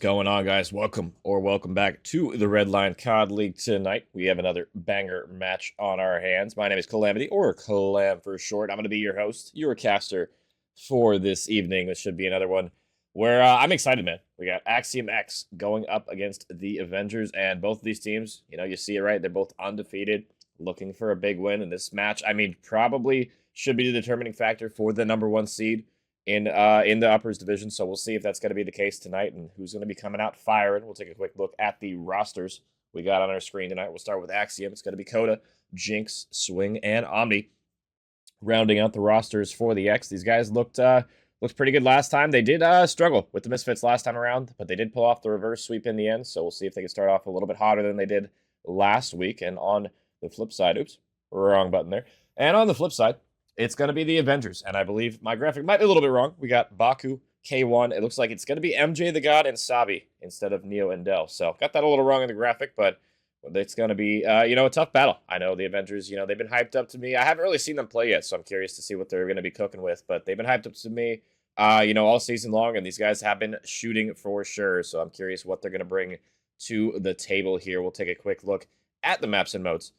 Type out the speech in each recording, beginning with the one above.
going on, guys? Welcome back to the Red Line COD League tonight. We have another banger match on our hands. My name is Calamity, or Calam for short. I'm going to be your host, your caster for this evening. This should be another one where I'm excited, man. We got Axiom X going up against the Avengers, and both of these teams, you see it right. They're both undefeated, looking for a big win in this match. I mean, probably should be the determining factor for the #1 seed in the uppers division. So we'll see if that's going to be the case tonight and who's going to be coming out firing. We'll take a quick look at the rosters we got on our screen tonight. We'll start with Axiom. It's going to be Coda, Jinx, Swing, and Omni rounding out the rosters for the X. These guys looked pretty good last time. They did struggle with the Misfits last time around, but they did pull off the reverse sweep in the end. So we'll see if they can start off a little bit hotter than they did last week. And on the flip side, oops, wrong button there. And on the flip side, it's going to be the Avengers, and I believe my graphic might be a little bit wrong. We got Baku, K1. It looks like it's going to be MJ the God and Sabi instead of Neo and Del. So got that a little wrong in the graphic, but it's going to be, a tough battle. I know the Avengers, they've been hyped up to me. I haven't really seen them play yet, so I'm curious to see what they're going to be cooking with, but they've been hyped up to me, all season long, and these guys have been shooting for sure, so I'm curious what they're going to bring to the table here. We'll take a quick look at the maps and modes,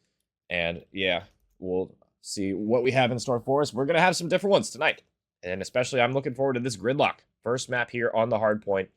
and yeah, we'll see what we have in store for us. We're going to have some different ones tonight. And especially, I'm looking forward to this gridlock. First map here on the hard point.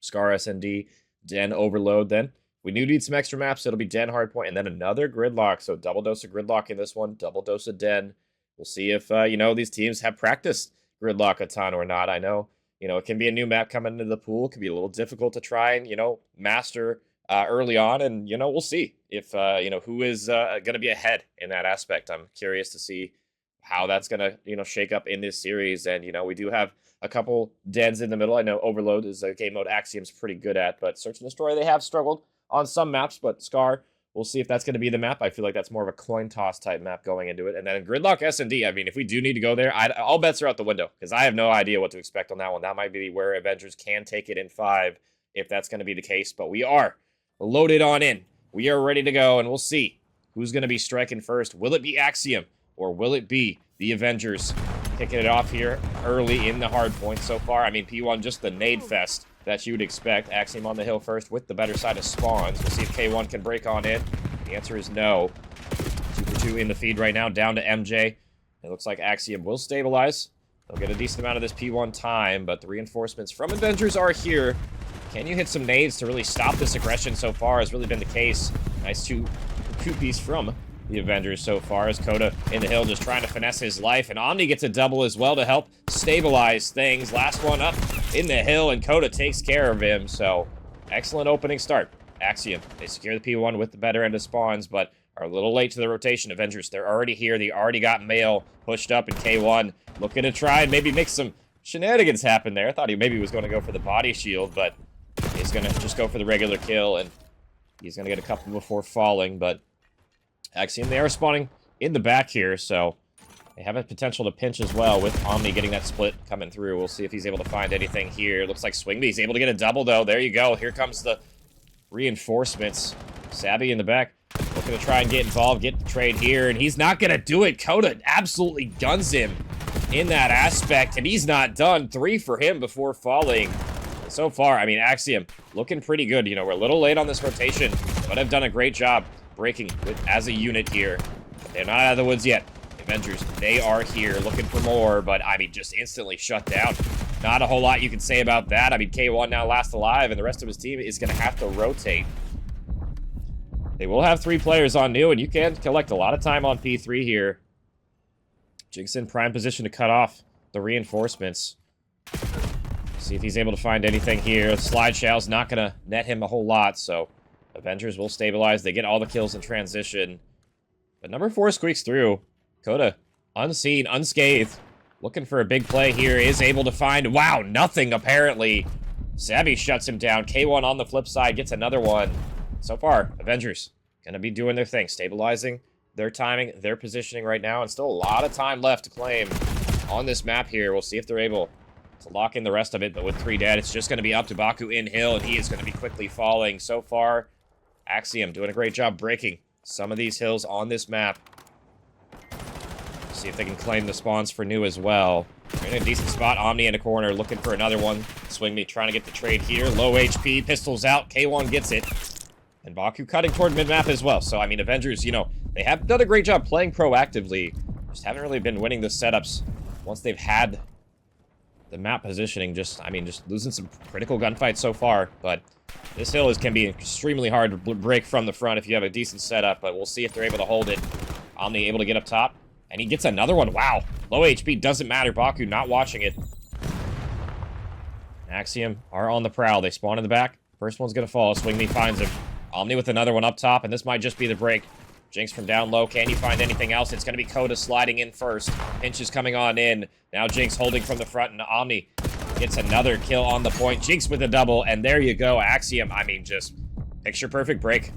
Scar SND, Den Overload. Then we do need some extra maps. It'll be Den Hardpoint and then another gridlock. So double dose of gridlock in this one. Double dose of Den. We'll see if, these teams have practiced gridlock a ton or not. I know, it can be a new map coming into the pool. It can be a little difficult to try and, master early on, and we'll see if who is going to be ahead in that aspect. I'm curious to see how that's going to shake up in this series. And we do have a couple Dens in the middle. I know Overload is a game mode Axiom's pretty good at, but Search and Destroy, they have struggled on some maps. But Scar, we'll see if that's going to be the map. I feel like that's more of a coin toss type map going into it. And then Gridlock S&D, I mean, if we do need to go there, all bets are out the window, because I have no idea what to expect on that one. That might be where Avengers can take it in 5 if that's going to be the case. But we are loaded on in. We are ready to go, and we'll see who's going to be striking first. Will it be Axiom, or will it be the Avengers? Kicking it off here early in the hard point so far. I mean, P1 just the nade fest that you would expect. Axiom on the hill first with the better side of spawns. We'll see if K1 can break on in. The answer is no. 2 for 2 in the feed right now, down to MJ. It looks like Axiom will stabilize. They'll get a decent amount of this P1 time, but the reinforcements from Avengers are here. Can you hit some nades to really stop this aggression so far? Has really been the case. Nice two piece from the Avengers so far, as Coda in the hill just trying to finesse his life. And Omni gets a double as well to help stabilize things. Last one up in the hill, and Coda takes care of him. So excellent opening start. Axiom, they secure the P1 with the better end of spawns, but are a little late to the rotation. Avengers, they're already here. They already got Mail pushed up, and K1 looking to try and maybe make some shenanigans happen there. I thought he maybe was going to go for the body shield, but he's going to just go for the regular kill, and he's going to get a couple before falling. But Axiom, they are spawning in the back here, so they have a potential to pinch as well with Omni getting that split coming through. We'll see if he's able to find anything here. Looks like Swingby, he's able to get a double, though. There you go. Here comes the reinforcements. Sabi in the back, looking to try and get involved, get the trade here, and he's not going to do it. Coda absolutely guns him in that aspect, and he's not done. 3 for him before falling. So far, I mean, Axiom looking pretty good. We're a little late on this rotation, but have done a great job breaking as a unit here. But they're not out of the woods yet. Avengers, they are here looking for more, but I mean, just instantly shut down. Not a whole lot you can say about that. I mean, K1 now last alive, and the rest of his team is going to have to rotate. They will have 3 players on new, and you can collect a lot of time on P3 here. Jinx in prime position to cut off the reinforcements. See if he's able to find anything here. Slide Shell's not going to net him a whole lot, so Avengers will stabilize. They get all the kills in transition. But number 4 squeaks through. Coda, unseen, unscathed. Looking for a big play here. Is able to find, wow, nothing apparently. Sabi shuts him down. K1 on the flip side gets another one. So far, Avengers going to be doing their thing. Stabilizing their timing, their positioning right now. And still a lot of time left to claim on this map here. We'll see if they're able to lock in the rest of it, but with 3 dead, it's just going to be up to Baku in hill, and he is going to be quickly falling. So far, Axiom doing a great job breaking some of these hills on this map. See if they can claim the spawns for new as well. They're in a decent spot. Omni in a corner, looking for another one. Swing Me trying to get the trade here. Low HP, pistols out. K1 gets it. And Baku cutting toward mid-map as well. So, I mean, Avengers, you know, they have done a great job playing proactively. Just haven't really been winning the setups once they've had the map positioning. Just losing some critical gunfights so far. But this hill can be extremely hard to break from the front if you have a decent setup. But we'll see if they're able to hold it. Omni able to get up top. And he gets another one. Wow. Low HP doesn't matter. Baku not watching it. Axiom are on the prowl. They spawn in the back. First one's going to fall. Swing Me finds him. Omni with another one up top, and this might just be the break. Jinx from down low. Can you find anything else? It's going to be Coda sliding in first. Pinch is coming on in. Now Jinx holding from the front, and Omni gets another kill on the point. Jinx with a double, and there you go. Axiom, I mean, just picture-perfect break.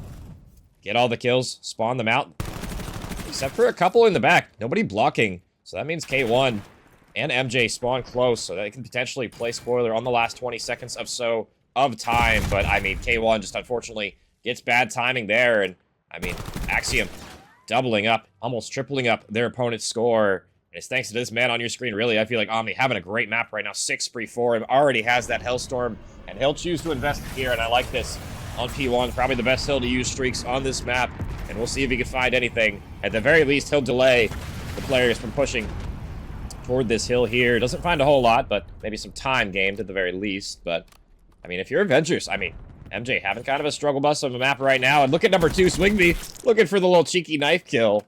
Get all the kills. Spawn them out. Except for a couple in the back. Nobody blocking. So that means K1 and MJ spawn close, so they can potentially play spoiler on the last 20 seconds of time. But, I mean, K1 just unfortunately gets bad timing there, and, I mean, Axiom doubling up, almost tripling up their opponent's score. And it's thanks to this man on your screen, really. I feel like Omni having a great map right now. 6 spree for him, already has that Hellstorm, and he'll choose to invest here, and I like this on P1. Probably the best hill to use streaks on this map, and we'll see if he can find anything. At the very least, he'll delay the players from pushing toward this hill here. Doesn't find a whole lot, but maybe some time gained at the very least. But, I mean, if you're Avengers, I mean, MJ having kind of a struggle bus of a map right now. And look at number 2, Swing Me, looking for the little cheeky knife kill.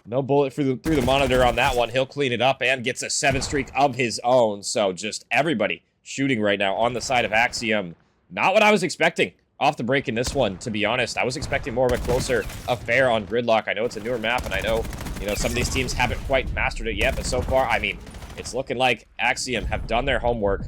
No bullet through the monitor on that one. He'll clean it up and gets a 7 streak of his own. So just everybody shooting right now on the side of Axiom. Not what I was expecting off the break in this one, to be honest. I was expecting more of a closer affair on Gridlock. I know it's a newer map, and I know, you know, some of these teams haven't quite mastered it yet. But so far, I mean, it's looking like Axiom have done their homework.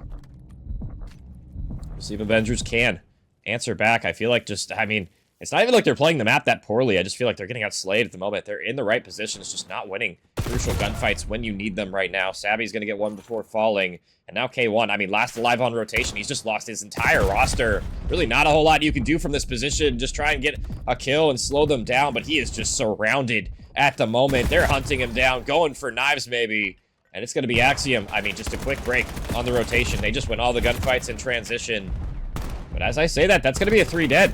We'll see if Avengers can answer back. I feel like I mean, it's not even like they're playing the map that poorly. I just feel like they're getting outslayed at the moment. They're in the right positions, just not winning crucial gunfights when you need them right now. Savvy's going to get one before falling. And now K1, I mean, last alive on rotation. He's just lost his entire roster. Really not a whole lot you can do from this position. Just try and get a kill and slow them down. But he is just surrounded at the moment. They're hunting him down, going for knives maybe. And it's going to be Axiom. I mean, just a quick break on the rotation. They just win all the gunfights in transition. But as I say that, that's going to be a 3 dead.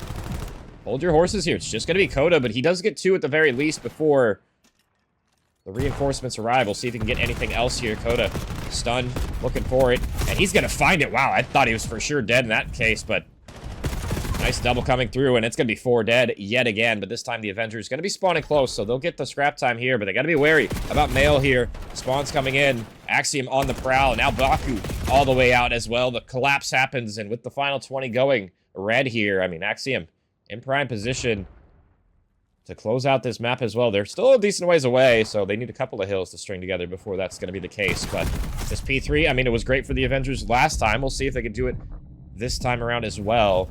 Hold your horses here. It's just going to be Coda, but he does get 2 at the very least before the reinforcements arrive. We'll see if he can get anything else here. Coda, stun, looking for it, and he's going to find it. Wow, I thought he was for sure dead in that case, but nice double coming through, and it's going to be 4 dead yet again, but this time the Avengers going to be spawning close, so they'll get the scrap time here, but they got to be wary about Mail here. Spawns coming in. Axiom on the prowl. Now Baku all the way out as well. The collapse happens, and with the final 20 going red here, I mean, Axiom in prime position to close out this map as well. They're still a decent ways away, so they need a couple of hills to string together before that's going to be the case. But this P3, I mean, it was great for the Avengers last time. We'll see if they can do it this time around as well.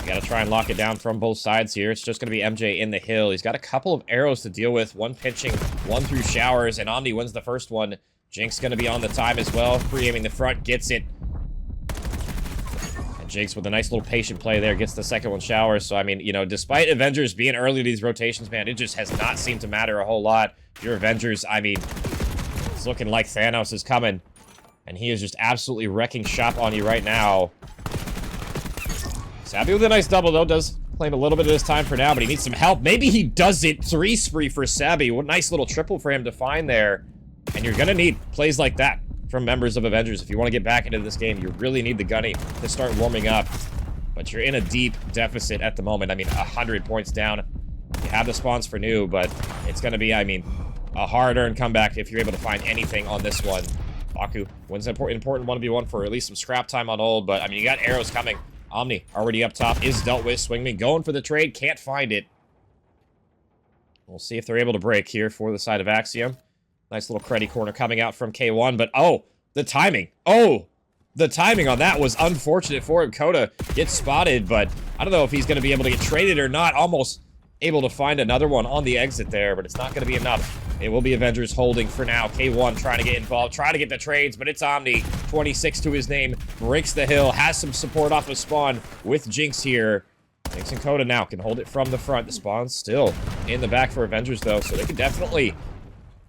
Got to try and lock it down from both sides here. It's just going to be MJ in the hill. He's got a couple of arrows to deal with. One pinching, one through showers, and Omni wins the first one. Jinx going to be on the time as well. Pre-aiming the front, gets it. Jinx with a nice little patient play there, gets the second one showers. So, I mean, you know, despite Avengers being early to these rotations, man, it just has not seemed to matter a whole lot. Your Avengers, I mean, it's looking like Thanos is coming. And he is just absolutely wrecking shop on you right now. Savvy with a nice double, though, does claim a little bit of his time for now, but he needs some help. Maybe he does it. 3 spree for Savvy. What a nice little triple for him to find there. And you're going to need plays like that from members of Avengers. If you want to get back into this game, you really need the gunny to start warming up. But you're in a deep deficit at the moment. I mean, 100 points down. You have the spawns for new, but it's going to be, I mean, a hard-earned comeback if you're able to find anything on this one. Baku wins an important 1v1 for at least some scrap time on hold, but, I mean, you got arrows coming. Omni already up top, is dealt with. Swing Me going for the trade, can't find it. We'll see if they're able to break here for the side of Axiom. Nice little creddy corner coming out from K1, but oh, the timing. Oh, the timing on that was unfortunate for him. Coda gets spotted, but I don't know if he's going to be able to get traded or not. Almost able to find another one on the exit there, but it's not going to be enough. It will be Avengers holding for now. K1 trying to get involved, trying to get the trades, but it's Omni. 26 to his name, breaks the hill, has some support off of spawn with Jinx here. Jinx and Coda now can hold it from the front. The spawn's still in the back for Avengers, though, so they can definitely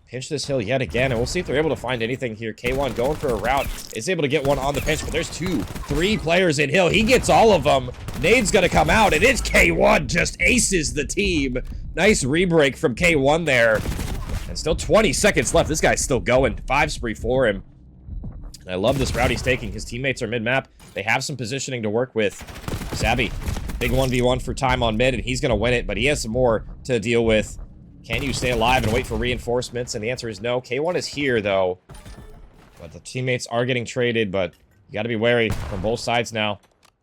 pinch this hill yet again, and we'll see if they're able to find anything here. K1 going for a route. Is able to get one on the pinch, but there's 3 players in hill. He gets all of them. Nade's gonna come out, and it's K1 just aces the team. Nice rebreak from K1 there. And still 20 seconds left. This guy's still going. 5 spree for him. And I love this route he's taking. His teammates are mid-map. They have some positioning to work with. Savvy, big 1v1 for time on mid, and he's gonna win it, but he has some more to deal with. Can you stay alive and wait for reinforcements? And the answer is no. K1 is here, though. But the teammates are getting traded, but you got to be wary from both sides now.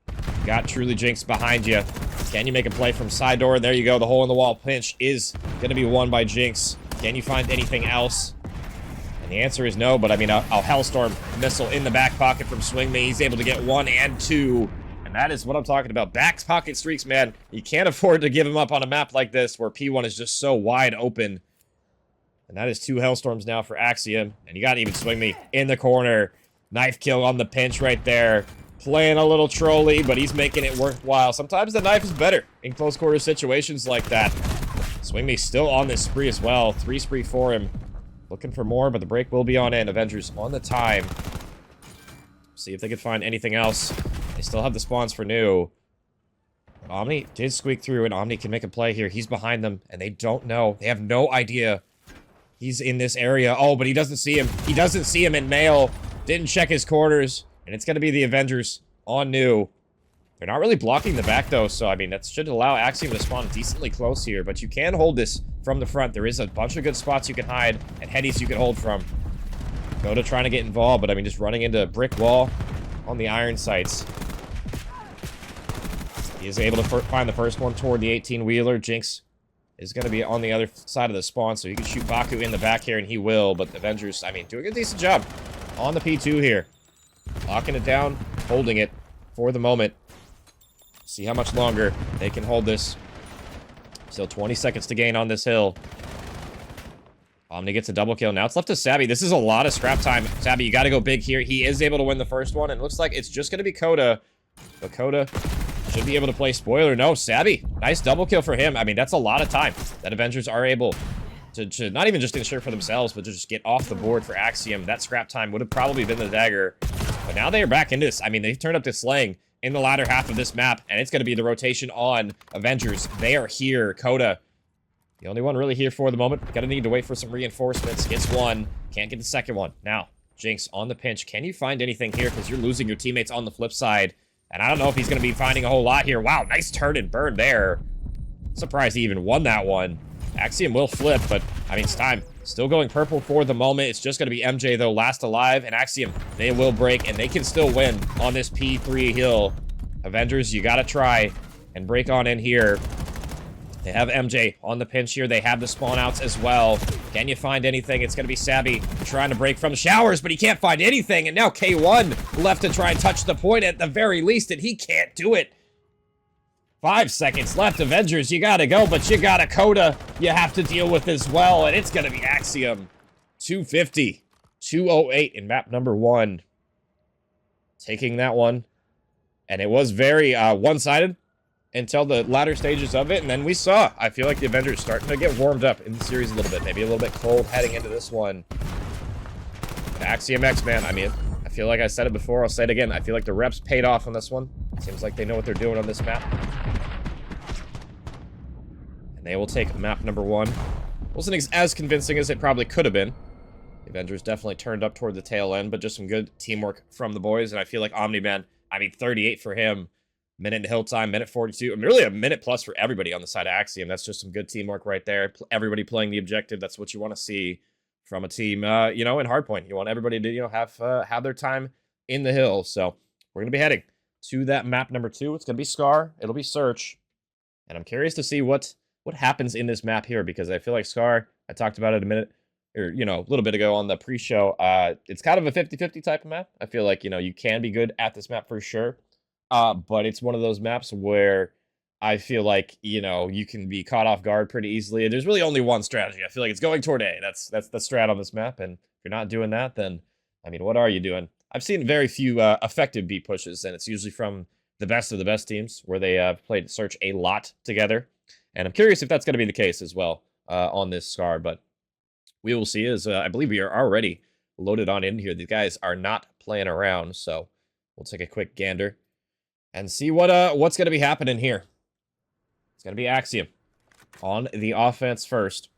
You got Truly Jinx behind you. Can you make a play from side door? There you go. The hole in the wall pinch is going to be won by Jinx. Can you find anything else? And the answer is no, but I mean, a Hellstorm missile in the back pocket from Swing Me. He's able to get 1 and 2. That is what I'm talking about. Back pocket streaks, man. You can't afford to give him up on a map like this where P1 is just so wide open. And that is 2 Hellstorms now for Axiom. And you got to even Swing Me in the corner. Knife kill on the pinch right there. Playing a little trolly, but he's making it worthwhile. Sometimes the knife is better in close quarter situations like that. Swing Me still on this spree as well. 3 spree for him. Looking for more, but the break will be on in. Avengers on the time. See if they can find anything else. They still have the spawns for new. But Omni did squeak through, and Omni can make a play here. He's behind them, and they don't know. They have no idea he's in this area. Oh, but he doesn't see him. He doesn't see him in mail. Didn't check his quarters. And it's going to be the Avengers on new. They're not really blocking the back, though, so, I mean, that should allow Axiom to spawn decently close here. But you can hold this from the front. There is a bunch of good spots you can hide, and headies you can hold from. Coda trying to get involved, but, I mean, just running into a brick wall on the iron sights. He is able to find the first one toward the 18-wheeler. Jinx is going to be on the other side of the spawn, so he can shoot Baku in the back here, and he will. But the Avengers, I mean, doing a decent job on the P2 here. Locking it down, holding it for the moment. See how much longer they can hold this. Still 20 seconds to gain on this hill. Omni gets a double kill. Now it's left to Savvy. This is a lot of scrap time. Savvy, you got to go big here. He is able to win the first one, and it looks like it's just going to be Coda. But Coda should be able to play spoiler. No, Savvy. Nice double kill for him. I mean, that's a lot of time that Avengers are able to not even just ensure for themselves, but to just get off the board for Axiom. That scrap time would have probably been the dagger. But now they are back into this. I mean, they've turned up to slaying in the latter half of this map, and it's going to be the rotation on Avengers. They are here. Coda, the only one really here for the moment. Gonna need to wait for some reinforcements. Gets one. Can't get the second one. Now, Jinx on the pinch. Can you find anything here? Because you're losing your teammates on the flip side. And I don't know if he's going to be finding a whole lot here. Wow, nice turn and burn there. Surprised he even won that one. Axiom will flip, but, I mean, it's time. Still going purple for the moment. It's just going to be MJ, though, last alive. And Axiom, they will break, and they can still win on this P3 hill. Avengers, you got to try and break on in here. They have MJ on the pinch here. They have the spawn outs as well. Can you find anything? It's going to be Savvy trying to break from the showers, but he can't find anything. And now K1 left to try and touch the point at the very least, and he can't do it. 5 seconds left. Avengers, you got to go, but you got a Coda you have to deal with as well, and it's going to be Axiom. 250, 208 in map number 1. Taking that one. And it was very one-sided until the latter stages of it, and then we saw, I feel like the Avengers starting to get warmed up in the series a little bit, maybe a little bit cold heading into this one. Axiom X, man, I mean, I feel like I said it before, I'll say it again, I feel like the reps paid off on this one. Seems like they know what they're doing on this map. And they will take map number 1. Wasn't as convincing as it probably could have been. The Avengers definitely turned up toward the tail end, but just some good teamwork from the boys, and I feel like Omni-Man, I mean, 38 for him. Minute in hill time, minute 42. I mean, really a minute plus for everybody on the side of Axiom. That's just some good teamwork right there. Everybody playing the objective. That's what you want to see from a team, you know, in Hardpoint. You want everybody to, you know, have their time in the hill. So we're going to be heading to that map number 2. It's going to be Scar. It'll be Search. And I'm curious to see what happens in this map here, because I feel like Scar, I talked about it a minute, or, you know, a little bit ago on the pre-show. It's kind of a 50-50 type of map. I feel like, you know, you can be good at this map for sure. But it's one of those maps where I feel like, you know, you can be caught off guard pretty easily. There's really only one strategy. I feel like it's going toward A. That's the strat on this map. And if you're not doing that, then, I mean, what are you doing? I've seen very few effective B pushes, and it's usually from the best of the best teams where they played Search a lot together. And I'm curious if that's going to be the case as well on this Scar, but we will see is, I believe we are already loaded on in here. These guys are not playing around, so we'll take a quick gander and see what's going to be happening here. It's going to be Axiom on the offense first.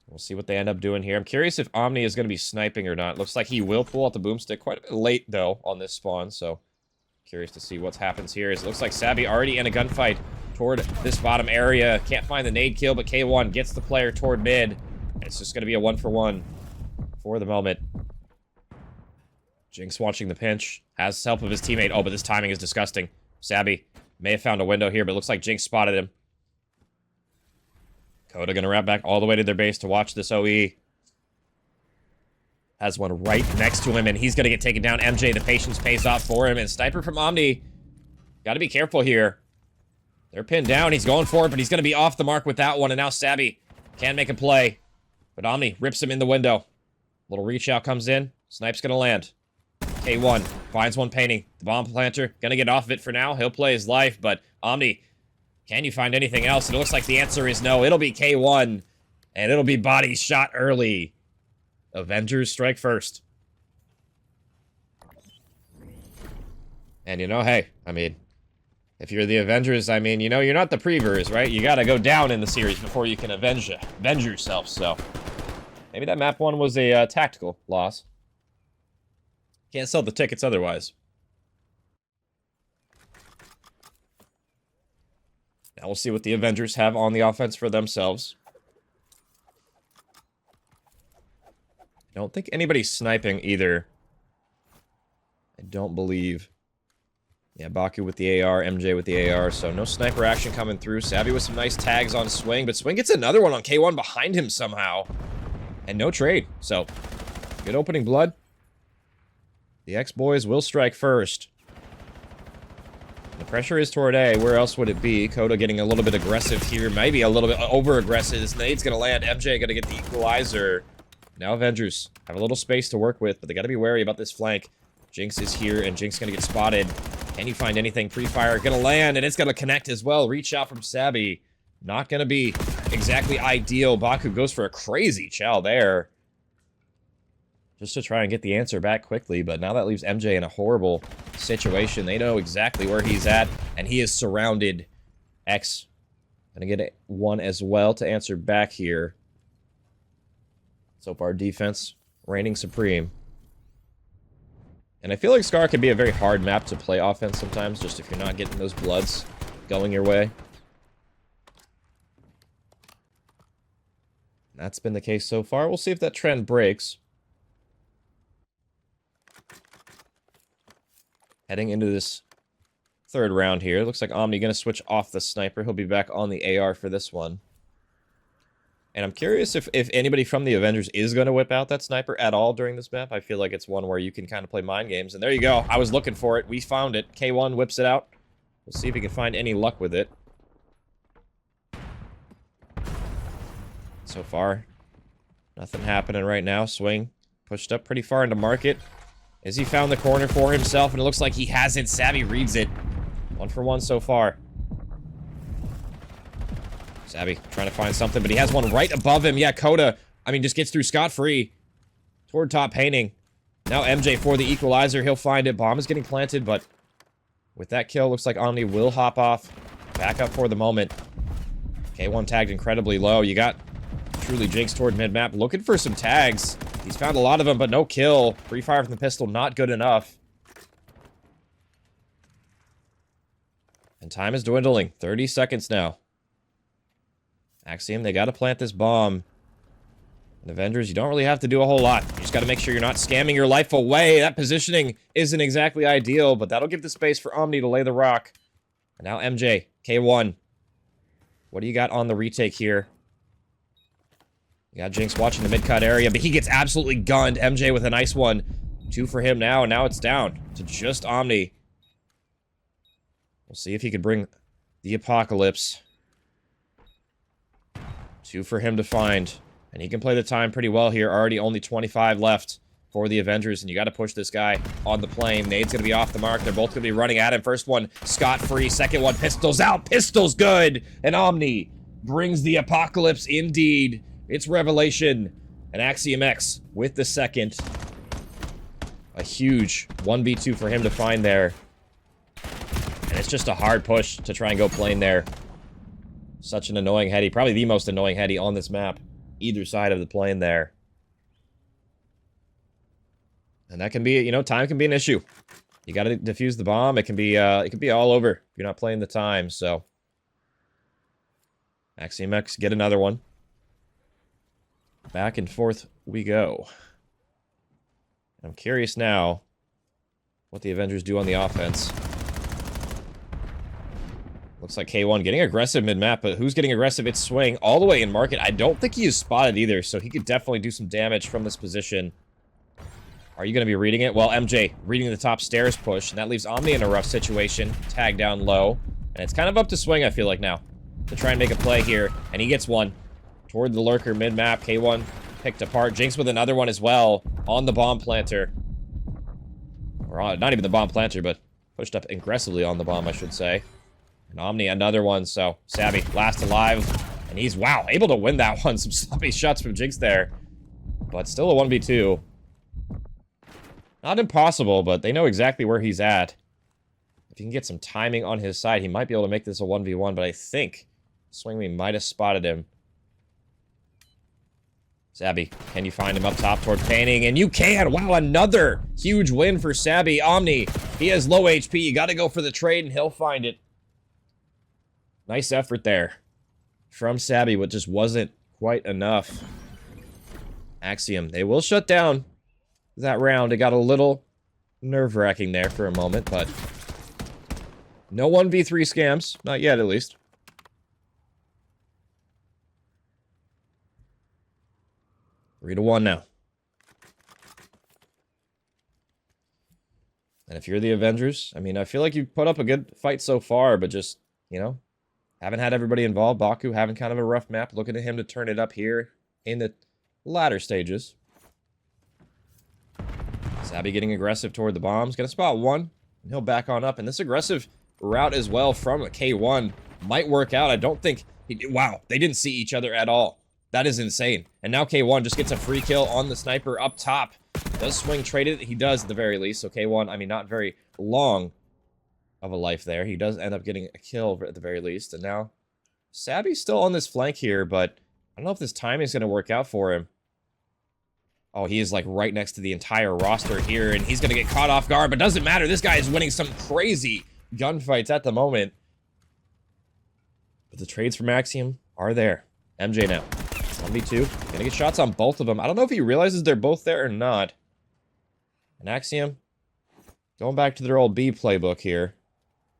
We'll see what they end up doing here. I'm curious if Omni is going to be sniping or not. Looks like he will pull out the boomstick quite a bit late, though, on this spawn, so curious to see what happens here. It looks like Sabby already in a gunfight toward this bottom area. Can't find the nade kill, but K1 gets the player toward mid. It's just going to be a 1-for-1 for the moment. Jinx watching the pinch. Has help of his teammate. Oh, but this timing is disgusting. Sabby may have found a window here, but it looks like Jinx spotted him. Coda gonna wrap back all the way to their base to watch this OE. Has one right next to him, and he's gonna get taken down. MJ, the patience pays off for him, and Sniper from Omni. Gotta be careful here. They're pinned down. He's going for it, but he's gonna be off the mark with that one, and now Sabby can make a play. But Omni rips him in the window. Little reach out comes in. Snipe's gonna land. K1 finds one painting. The bomb planter gonna get off of it for now. He'll play his life, but Omni, can you find anything else? And it looks like the answer is no. It'll be K1, and it'll be body shot early. Avengers strike first. And you know, hey, I mean, if you're the Avengers, I mean, you know, you're not the Prevers, right? You gotta go down in the series before you can avenge yourself, so maybe that map one was a tactical loss. Can't sell the tickets otherwise. Now we'll see what the Avengers have on the offense for themselves. I don't think anybody's sniping either. I don't believe. Yeah, Baku with the AR, MJ with the AR, so no sniper action coming through. Savvy with some nice tags on Swing, but Swing gets another one on K1 behind him somehow. And no trade, so good opening blood. The X-Boys will strike first. The pressure is toward A. Where else would it be? Coda getting a little bit aggressive here. Maybe a little bit over-aggressive. This nade's going to land. MJ going to get the equalizer. Now Avengers have a little space to work with, but they got to be wary about this flank. Jinx is here, and Jinx going to get spotted. Can you find anything? Pre-fire going to land, and it's going to connect as well. Reach out from Sabby. Not going to be exactly ideal. Baku goes for a crazy chow there. Just to try and get the answer back quickly, but now that leaves MJ in a horrible situation. They know exactly where he's at, and he is surrounded. X gonna get one as well to answer back here. So far, defense reigning supreme. And I feel like Scar can be a very hard map to play offense sometimes, just if you're not getting those bloods going your way. That's been the case so far. We'll see if that trend breaks. Heading into this third round here. Looks like Omni going to switch off the sniper. He'll be back on the AR for this one. And I'm curious if anybody from the Avengers is going to whip out that sniper at all during this map. I feel like it's one where you can kind of play mind games. And there you go. I was looking for it. We found it. K1 whips it out. We'll see if he can find any luck with it. So far, nothing happening right now. Swing pushed up pretty far into market. As he found the corner for himself, and it looks like he hasn't. Savvy reads it. 1-for-1 so far. Savvy trying to find something, but he has one right above him. Yeah, Coda, I mean, just gets through scot-free. Toward top painting. Now MJ for the equalizer. He'll find it. Bomb is getting planted, but with that kill, looks like Omni will hop off. Back up for the moment. K1 tagged incredibly low. You got truly Jinx toward mid-map. Looking for some tags. He's found a lot of them, but no kill. Free fire from the pistol, not good enough. And time is dwindling. 30 seconds now. Axiom, they got to plant this bomb. And Avengers, you don't really have to do a whole lot. You just got to make sure you're not scamming your life away. That positioning isn't exactly ideal, but that'll give the space for Omni to lay the rock. And now MJ, K1. What do you got on the retake here? You got Jinx watching the mid-cut area, but he gets absolutely gunned. MJ with a nice one. 2 for him now, and now it's down to just Omni. We'll see if he could bring the apocalypse. 2 for him to find. And he can play the time pretty well here. Already only 25 left for the Avengers, and you got to push this guy on the plane. Nade's going to be off the mark. They're both going to be running at him. First one, scot-free. Second one, pistols out. Pistols good. And Omni brings the apocalypse indeed. It's Revelation. And Axiom X with the second. A huge 1v2 for him to find there. And it's just a hard push to try and go plane there. Such an annoying heady. Probably the most annoying heady on this map. Either side of the plane there. And that can be, you know, time can be an issue. You gotta defuse the bomb. It can be all over if you're not playing the time, so. Axiom X, get another one. Back and forth we go. I'm curious now what the Avengers do on the offense. Looks like K1 getting aggressive mid-map, but who's getting aggressive? It's Swing all the way in market. I don't think he is spotted either, so he could definitely do some damage from this position. Are you going to be reading it? Well, MJ reading the top stairs push, and that leaves Omni in a rough situation. Tag down low, and it's kind of up to Swing, I feel like, now, to try and make a play here, and he gets one. Toward the lurker mid-map, K1 picked apart. Jinx with another one as well on the bomb planter. Or on, not even the bomb planter, but pushed up aggressively on the bomb, I should say. And Omni, another one, so Savvy, last alive. And he's, wow, able to win that one. Some sloppy shots from Jinx there. But still a 1v2. Not impossible, but they know exactly where he's at. If he can get some timing on his side, he might be able to make this a 1v1, but I think Swingme might have spotted him. Sabby, can you find him up top toward painting? And you can! Wow, another huge win for Sabby. Omni, he has low HP. You gotta go for the trade, and he'll find it. Nice effort there from Sabby, but just wasn't quite enough. Axiom, they will shut down that round. It got a little nerve-wracking there for a moment, but no 1v3 scams. Not yet, at least. Three to 1 now. And if you're the Avengers, I mean, I feel like you've put up a good fight so far, but just, you know, haven't had everybody involved. Baku having kind of a rough map. Looking at him to turn it up here in the latter stages. Sabby getting aggressive toward the bombs. Gonna spot one, and he'll back on up. And this aggressive route as well from K1 might work out. I don't think... wow, they didn't see each other at all. That is insane. And now K1 just gets a free kill on the sniper up top. Does Swing trade it? He does at the very least. So K1, I mean, not very long of a life there. He does end up getting a kill at the very least. And now Sabby's still on this flank here, but I don't know if this timing is going to work out for him. Oh, he is like right next to the entire roster here, and he's going to get caught off guard, but doesn't matter. This guy is winning some crazy gunfights at the moment. But the trades from Axiom are there. MJ now. 1v2. Gonna get shots on both of them. I don't know if he realizes they're both there or not. And Axiom going back to their old B playbook here.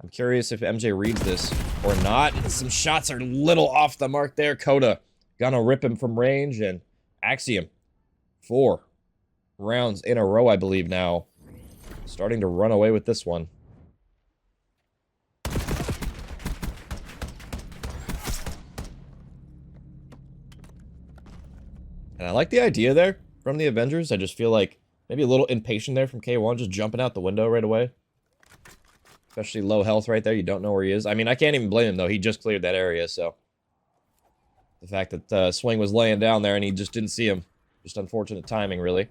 I'm curious if MJ reads this or not. Some shots are a little off the mark there. Coda gonna rip him from range, and Axiom 4 rounds in a row, I believe now. Starting to run away with this one. And I like the idea there from the Avengers. I just feel like maybe a little impatient there from K1, just jumping out the window right away. Especially low health right there. You don't know where he is. I mean, I can't even blame him, though. He just cleared that area, so. The fact that Swing was laying down there and he just didn't see him. Just unfortunate timing, really.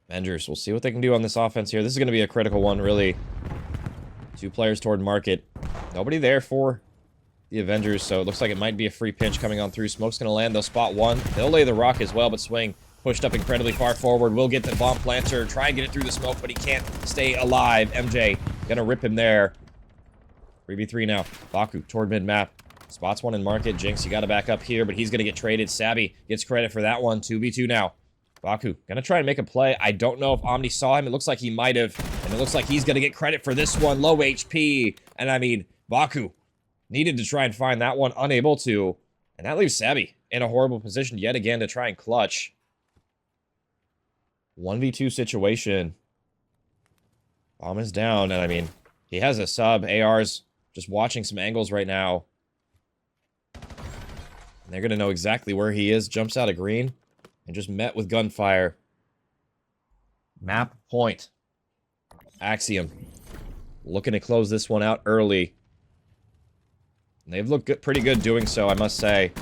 Avengers, we'll see what they can do on this offense here. This is going to be a critical one, really. 2 players toward market. Nobody there for the Avengers, so it looks like it might be a free pinch coming on through. Smoke's gonna land, they'll spot one. They'll lay the rock as well, but Swing pushed up incredibly far forward. Will get the bomb planter, try and get it through the smoke, but he can't stay alive. MJ gonna rip him there. 3v3 now. Baku toward mid-map. Spots one in market. Jinx, you gotta back up here, but he's gonna get traded. Sabby gets credit for that one. 2v2 now. Baku gonna try and make a play. I don't know if Omni saw him. It looks like he might have, and it looks like he's gonna get credit for this one. Low HP, and I mean, Baku needed to try and find that one, unable to. And that leaves Sabby in a horrible position yet again to try and clutch. 1v2 situation. Bomb is down, and I mean, he has a sub. AR's just watching some angles right now. And they're going to know exactly where he is. Jumps out of green and just met with gunfire. Map point. Axiom looking to close this one out early. And they've looked good, pretty good doing so, I must say.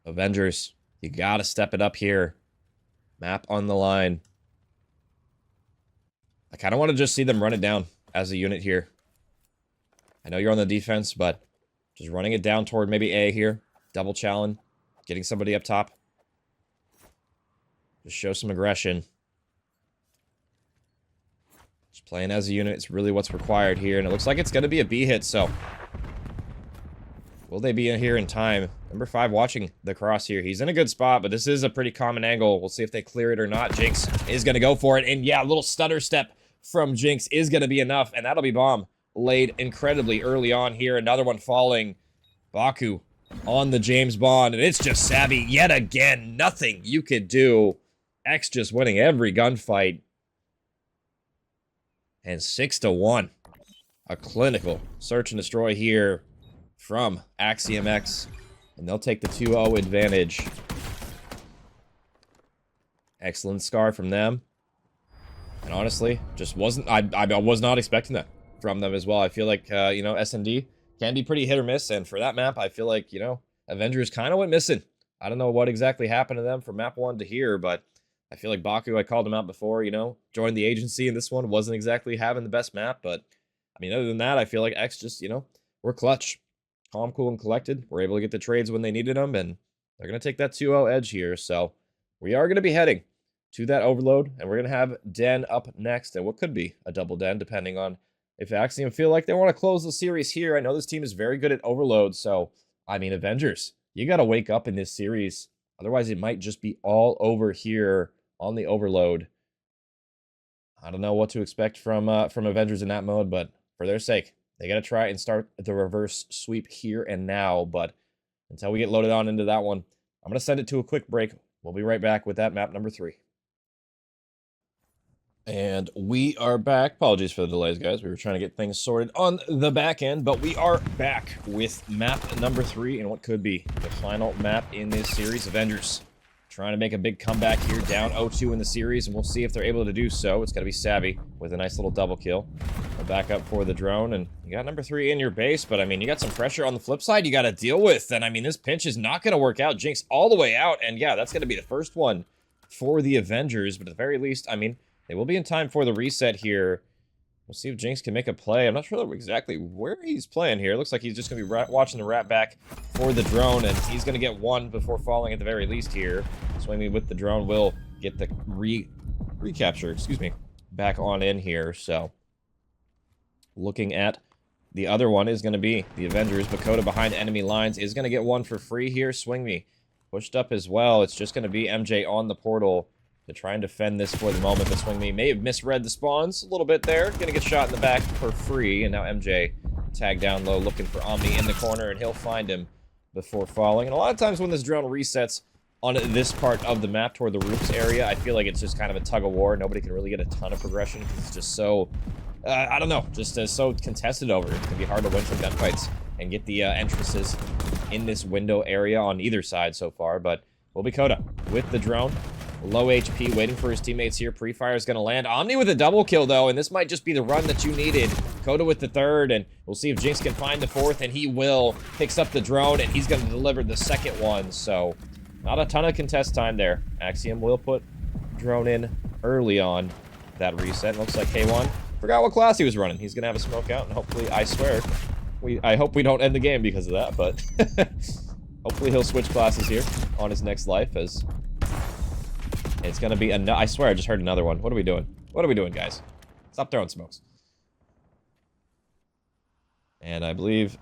Avengers, you gotta step it up here. Map on the line. I kind of want to just see them run it down as a unit here. I know you're on the defense, but just running it down toward maybe A here. Double challenge. Getting somebody up top. Just show some aggression. Just playing as a unit is really what's required here. And it looks like it's going to be a B hit, so... Will they be in here in time? Number 5 watching the cross here. He's in a good spot, but this is a pretty common angle. We'll see if they clear it or not. Jinx is going to go for it. And yeah, a little stutter step from Jinx is going to be enough. And that'll be bomb laid incredibly early on here. Another one falling. Baku on the James Bond. And it's just savvy yet again. Nothing you could do. X just winning every gunfight. And 6-1. A clinical search and destroy here from Axiom X. And they'll take the 2-0 advantage. Excellent scar from them. And honestly, just wasn't... I was not expecting that from them as well. I feel like, you know, S&D can be pretty hit or miss. And for that map, I feel like, you know, Avengers kind of went missing. I don't know what exactly happened to them from map 1 to here, but I feel like Baku, I called him out before, you know, joined the agency, and this one wasn't exactly having the best map. But, I mean, other than that, I feel like X just, you know, we're clutch. Calm, cool, and collected. We're able to get the trades when they needed them, and they're going to take that 2-0 edge here. So we are going to be heading to that overload, and we're going to have Den up next, and what could be a double Den, depending on if Axiom feel like they want to close the series here. I know this team is very good at overload, so, I mean, Avengers, you got to wake up in this series. Otherwise, it might just be all over here on the overload. I don't know what to expect from Avengers in that mode, but for their sake, they got to try and start the reverse sweep here and now, but until we get loaded on into that one, I'm going to send it to a quick break. We'll be right back with that map number 3. And we are back. Apologies for the delays, guys. We were trying to get things sorted on the back end, but we are back with map number 3 and what could be the final map in this series. Avengers trying to make a big comeback here, down 0-2 in the series, and we'll see if they're able to do so. It's got to be Savvy with a nice little double kill. A back up for the drone, and you got number 3 in your base, but I mean, you got some pressure on the flip side you got to deal with, and I mean, this pinch is not going to work out. Jinx all the way out, and yeah, that's going to be the first one for the Avengers, but at the very least, I mean, they will be in time for the reset here. We'll see if Jinx can make a play. I'm not sure exactly where he's playing here. It looks like he's just going to be watching the rat back for the drone, and he's going to get one before falling at the very least here. Swinging with the drone will get the recapture, excuse me, back on in here. So, looking at the other one is going to be the Avengers. Bakota behind enemy lines is going to get one for free here. Swing me pushed up as well. It's just going to be MJ on the portal to try and defend this for the moment. But Swing Me may have misread the spawns a little bit there. Gonna get shot in the back for free, and now MJ tagged down low looking for Omni in the corner, and he'll find him before falling. And a lot of times when this drone resets on this part of the map toward the roofs area, I feel like it's just kind of a tug-of-war. Nobody can really get a ton of progression because it's just so, I don't know, just so contested over. It's gonna be hard to win some gunfights and get the entrances in this window area on either side so far. But will be Coda with the drone. Low HP, waiting for his teammates here. Pre-fire is going to land. Omni with a double kill, though, and this might just be the run that you needed. Coda with the third, and we'll see if Jinx can find the fourth, and he will. Picks up the drone, and he's going to deliver the second one, so not a ton of contest time there. Axiom will put drone in early on that reset. Looks like K1 forgot what class he was running. He's going to have a smoke out, and hopefully, I swear, I hope we don't end the game because of that, but hopefully he'll switch classes here on his next life, as it's gonna be I swear I just heard another one. What are we doing? What are we doing, guys? Stop throwing smokes. And I believe,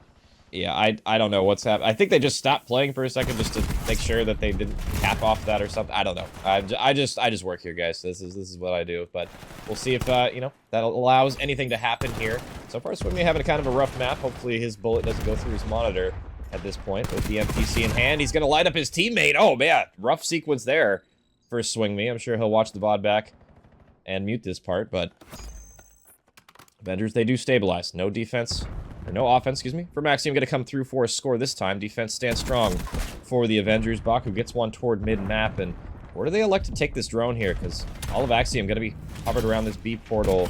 yeah, I don't know what's happening. I think they just stopped playing for a second just to make sure that they didn't cap off that or something. I don't know. I just work here, guys. This is what I do. But we'll see if you know, that allows anything to happen here. So far, Swimmy having a kind of a rough map. Hopefully his bullet doesn't go through his monitor at this point. With the MPC in hand, he's gonna light up his teammate. Oh man, rough sequence there. First Swing Me. I'm sure he'll watch the VOD back and mute this part, but Avengers, they do stabilize. No defense, or no offense, excuse me, for Axiom going to come through for a score this time. Defense stands strong for the Avengers. Baku gets one toward mid-map, and where do they elect to take this drone here? Because all of Axiom going to be hovered around this B portal.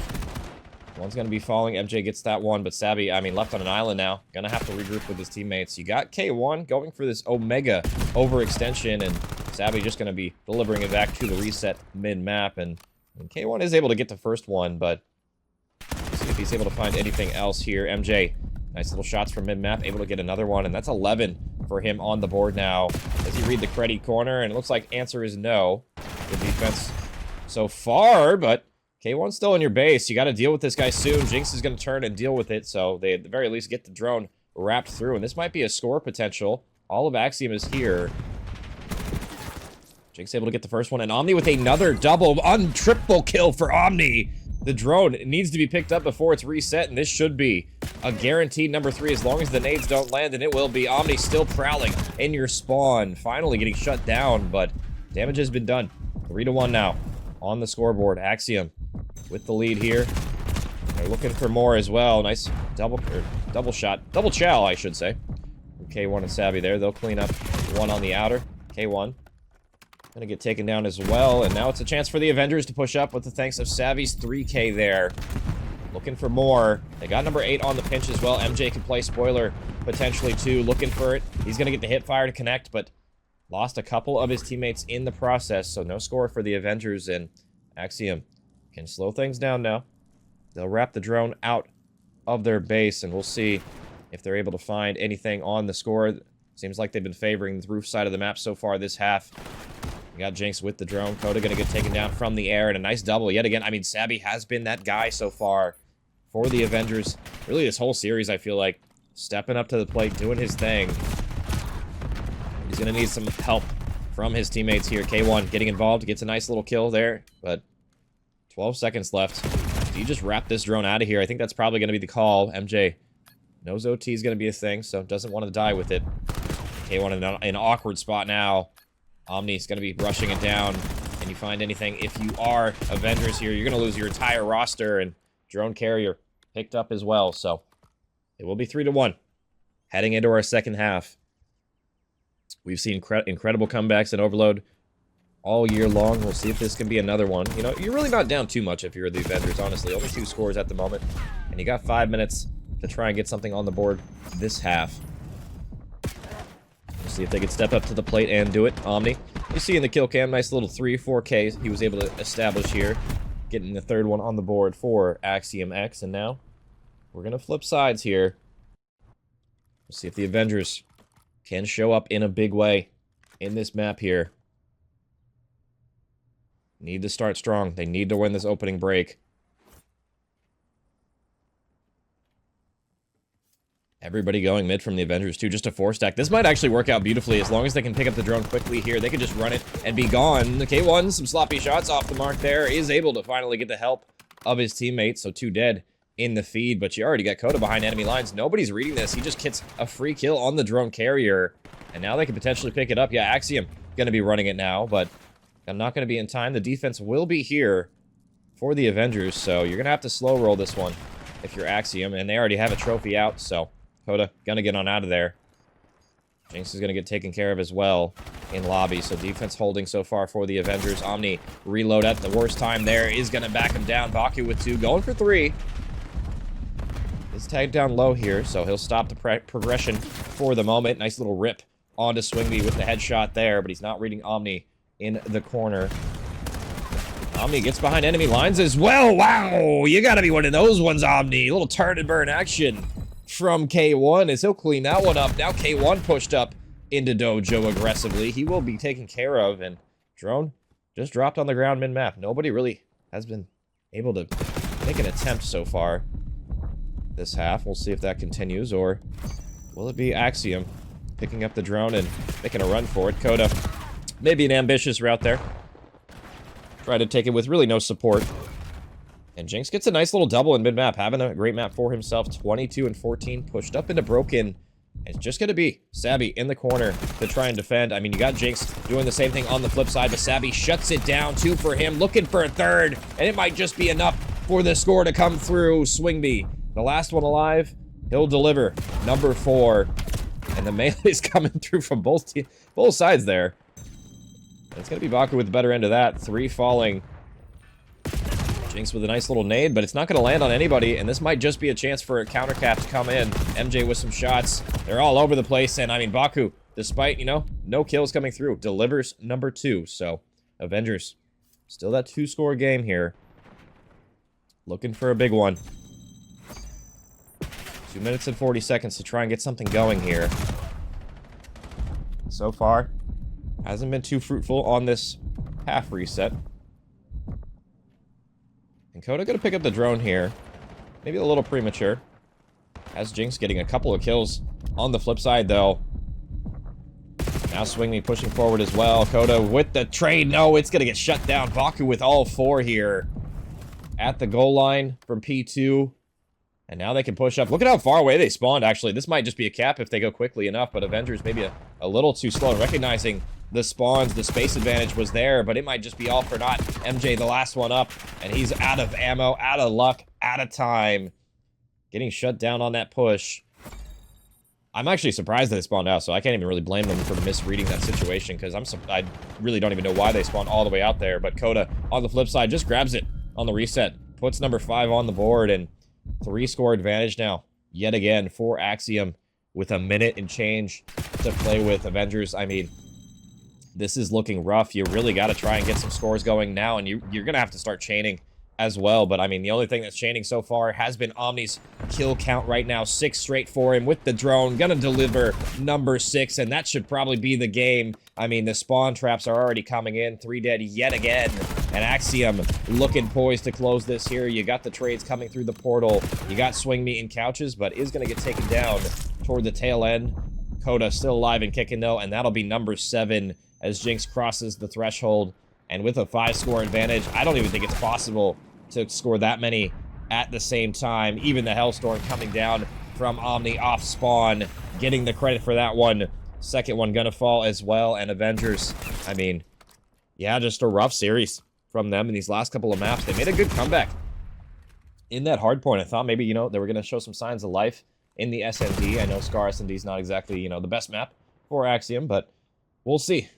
One's going to be falling. MJ gets that one, but Sabby, I mean, left on an island now. Going to have to regroup with his teammates. You got K1 going for this Omega overextension, and Sabby just going to be delivering it back to the reset mid-map. And K1 is able to get the first one, but let's see if he's able to find anything else here. MJ, nice little shots from mid-map, able to get another one, and that's 11 for him on the board now. As you read the credit corner, and it looks like answer is no. Good defense so far, but K1's still in your base. You got to deal with this guy soon. Jinx is going to turn and deal with it, so they at the very least get the drone wrapped through. And this might be a score potential. All of Axiom is here. Jinx able to get the first one, and Omni with another double, triple kill for Omni. The drone needs to be picked up before it's reset, and this should be a guaranteed number 3 as long as the nades don't land, and it will be. Omni still prowling in your spawn, finally getting shut down, but damage has been done. 3-1 now on the scoreboard. Axiom with the lead here. They're looking for more as well. Nice double shot. Double chow, I should say. K1 and Savvy there. They'll clean up one on the outer. K1 gonna get taken down as well. And now it's a chance for the Avengers to push up with the thanks of Savvy's 3K there. Looking for more. They got number 8 on the pinch as well. MJ can play spoiler potentially too. Looking for it. He's gonna get the hip fire to connect, but lost a couple of his teammates in the process. So no score for the Avengers, and Axiom can slow things down now. They'll wrap the drone out of their base, and we'll see if they're able to find anything on the score. Seems like they've been favoring the roof side of the map so far this half. We got Jinx with the drone. Coda gonna get taken down from the air, and a nice double yet again. I mean, Sabby has been that guy so far for the Avengers. Really, this whole series, I feel like, stepping up to the plate, doing his thing. He's gonna need some help from his teammates here. K1 getting involved, gets a nice little kill there, but 12 seconds left. Do you just wrap this drone out of here? I think that's probably going to be the call. MJ knows OT is going to be a thing, so doesn't want to die with it. K1 in an awkward spot now. Omni's going to be rushing it down. Can you find anything? If you are Avengers here, you're going to lose your entire roster, and drone carrier picked up as well, so it will be 3-1. Heading into our second half. We've seen incredible comebacks in Overload all year long. We'll see if this can be another one. You know, you're really not down too much if you're the Avengers, honestly. Only 2 scores at the moment. And you got 5 minutes to try and get something on the board this half. We'll see if they can step up to the plate and do it. Omni, you see in the kill cam, nice little 3-4K he was able to establish here. Getting the third one on the board for Axiom X. And now we're going to flip sides here. We'll see if the Avengers can show up in a big way in this map here. Need to start strong. They need to win this opening break. Everybody going mid from the Avengers too, just a 4-stack. This might actually work out beautifully as long as they can pick up the drone quickly here. They can just run it and be gone. The K1, some sloppy shots off the mark there, is able to finally get the help of his teammates. So 2 dead in the feed, but you already got Coda behind enemy lines. Nobody's reading this. He just gets a free kill on the drone carrier, and now they can potentially pick it up. Yeah, Axiom gonna be running it now, but I'm not going to be in time. The defense will be here for the Avengers, so you're going to have to slow roll this one if you're Axiom, and they already have a trophy out, so Coda going to get on out of there. Jinx is going to get taken care of as well in lobby, so defense holding so far for the Avengers. Omni reload at the worst time there is going to back him down. Baku with 2, going for 3. He's tagged down low here, so he'll stop the progression for the moment. Nice little rip onto Swingby with the headshot there, but he's not reading Omni in the corner. Omni gets behind enemy lines as well. Wow, you gotta be one of those ones, Omni. A little turn and burn action from K1 as he'll clean that one up. Now K1 pushed up into Dojo aggressively. He will be taken care of, and drone just dropped on the ground mid-map. Nobody really has been able to make an attempt so far this half. We'll see if that continues, or will it be Axiom picking up the drone and making a run for it? Coda, maybe an ambitious route there. Try to take it with really no support. And Jinx gets a nice little double in mid-map, having a great map for himself. 22 and 14, pushed up into Broken. It's just going to be Sabby in the corner to try and defend. I mean, you got Jinx doing the same thing on the flip side, but Sabby shuts it down. 2 for him, looking for a 3rd, and it might just be enough for the score to come through. Swingby, the last one alive, he'll deliver. Number 4. And the melee's coming through from both sides there. It's going to be Baku with the better end of that. 3 falling. Jinx with a nice little nade, but it's not going to land on anybody, and this might just be a chance for a counter cap to come in. MJ with some shots. They're all over the place, and I mean, Baku, despite, you know, no kills coming through, delivers number 2. So, Avengers, still that 2-score game here. Looking for a big one. 2 minutes and 40 seconds to try and get something going here. So far, hasn't been too fruitful on this half reset. And Coda gonna pick up the drone here. Maybe a little premature. As Jinx getting a couple of kills on the flip side, though. Now Swingme pushing forward as well. Coda with the trade. No, it's gonna get shut down. Baku with all 4 here. At the goal line from P2. And now they can push up. Look at how far away they spawned, actually. This might just be a cap if they go quickly enough, but Avengers maybe a little too slow. Recognizing the spawns, the space advantage was there, but it might just be all for naught. MJ, the last one up, and he's out of ammo, out of luck, out of time. Getting shut down on that push. I'm actually surprised that they spawned out, so I can't even really blame them for misreading that situation, because I really don't even know why they spawned all the way out there. But Coda, on the flip side, just grabs it on the reset. Puts number 5 on the board, and 3-score advantage now. Yet again, for Axiom, with a minute and change to play with. Avengers, I mean, this is looking rough. You really got to try and get some scores going now, and you're going to have to start chaining as well. But, I mean, the only thing that's chaining so far has been Omni's kill count right now. 6 straight for him with the drone. Going to deliver number 6, and that should probably be the game. I mean, the spawn traps are already coming in. 3 dead yet again. And Axiom looking poised to close this here. You got the trades coming through the portal. You got Swingme in couches, but is going to get taken down toward the tail end. Coda still alive and kicking, though, and that'll be number 7 as Jinx crosses the threshold. And with a 5-score advantage, I don't even think it's possible to score that many at the same time. Even the Hellstorm coming down from Omni off spawn, getting the credit for that one. Second one gonna fall as well, and Avengers, I mean, yeah, just a rough series from them in these last couple of maps. They made a good comeback in that hard point. I thought maybe, you know, they were gonna show some signs of life in the SMD. I know Scar SMD is not exactly, you know, the best map for Axiom, but we'll see.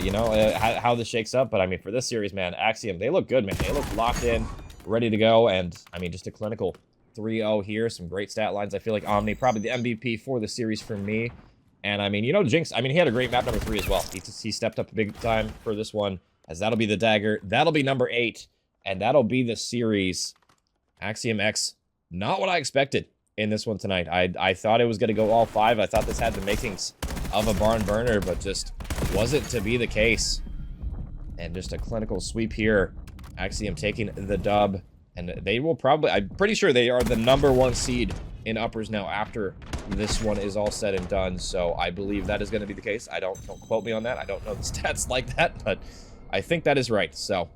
You know, how this shakes up. But, I mean, for this series, man, Axiom, they look good, man. They look locked in, ready to go. And, I mean, just a clinical 3-0 here. Some great stat lines. I feel like Omni, probably the MVP for the series for me. And, I mean, you know, Jinx, I mean, he had a great map number 3 as well. He stepped up big time for this one, as that'll be the dagger. That'll be number 8. And that'll be the series. Axiom X, not what I expected in this one tonight. I thought it was going to go all 5. I thought this had the makings of a barn burner, but just wasn't to be the case. And just a clinical sweep here. Axiom taking the dub, and they will probably, I'm pretty sure they are the number 1 seed in uppers now after this one is all said and done. So I believe that is going to be the case. Don't quote me on that. I don't know the stats like that, but I think that is right. So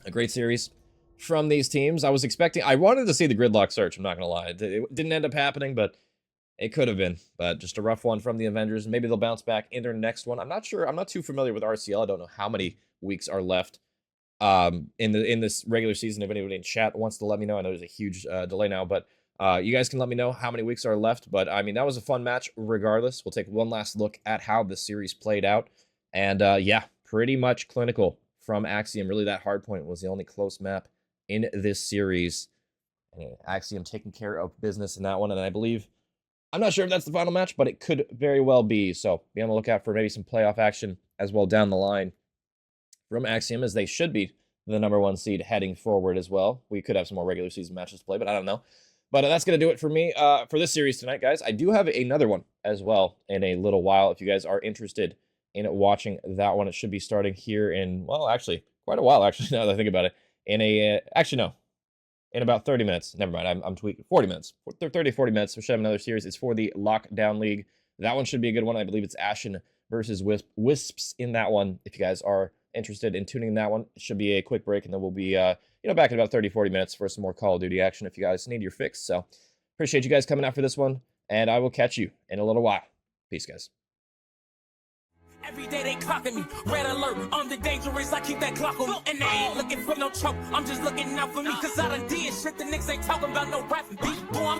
a great series from these teams. I wanted to see the gridlock search, I'm not gonna lie. It didn't end up happening, but it could have been. But just a rough one from the Avengers. Maybe they'll bounce back in their next one. I'm not sure. I'm not too familiar with RCL. I don't know how many weeks are left in this regular season. If anybody in chat wants to let me know. I know there's a huge delay now, but you guys can let me know how many weeks are left. But I mean, that was a fun match regardless. We'll take one last look at how the series played out. And yeah, pretty much clinical from Axiom. Really, that hard point was the only close map in this series. And Axiom taking care of business in that one. And I believe, I'm not sure if that's the final match, but it could very well be. So be on the lookout for maybe some playoff action as well down the line from Axiom, as they should be the number 1 seed heading forward as well. We could have some more regular season matches to play, but I don't know. But that's going to do it for me for this series tonight, guys. I do have another one as well in a little while. If you guys are interested in watching that one, it should be starting here in, well, actually, quite a while, actually, now that I think about it. In about 30 minutes. Never mind, I'm tweaking. 40 minutes. 30, 40 minutes. We should have another series. It's for the Lockdown League. That one should be a good one. I believe it's Ashen versus Wisps in that one. If you guys are interested in tuning in that one, it should be a quick break, and then we'll be back in about 30, 40 minutes for some more Call of Duty action if you guys need your fix. So appreciate you guys coming out for this one, and I will catch you in a little while. Peace, guys. Every day they clocking me, red alert, I'm the dangerous, I keep that clock on me. And they ain't looking for no choke, I'm just looking out for me. Cause I done did shit the niggas ain't talking about no rapping beat. Boy, I'm